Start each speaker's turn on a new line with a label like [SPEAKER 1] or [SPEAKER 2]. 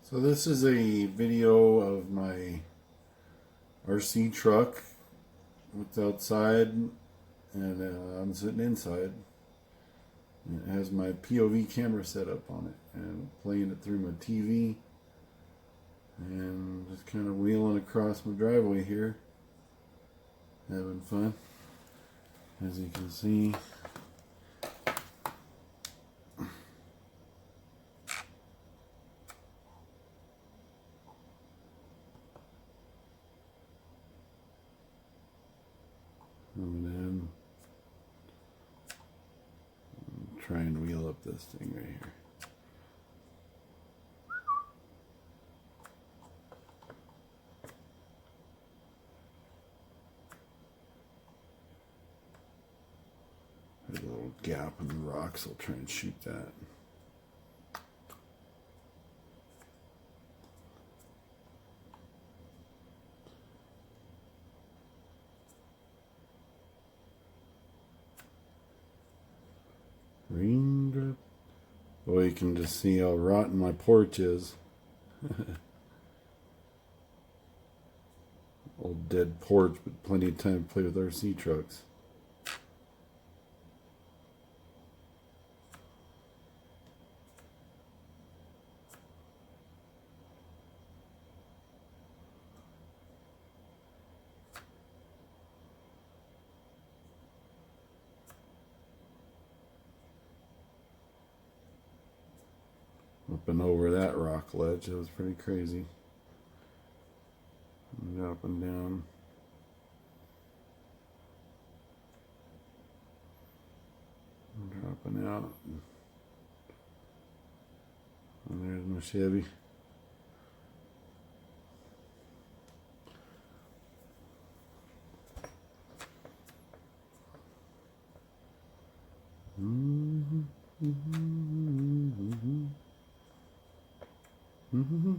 [SPEAKER 1] So this is a video of my RC truck. It's outside and I'm sitting inside. It has my POV camera set up on it and playing it through my TV and just kind of wheeling across my driveway here, having fun. As you can see, coming in, try and wheel up this thing right here. There's a little gap in the rocks. I'll try and shoot that. Raindrop. Oh, you can just see how rotten my porch is. Old dead porch, but plenty of time to play with RC trucks. Up and over that rock ledge, it was pretty crazy. And up and down. And dropping out. And there's my Chevy. Mm-hmm.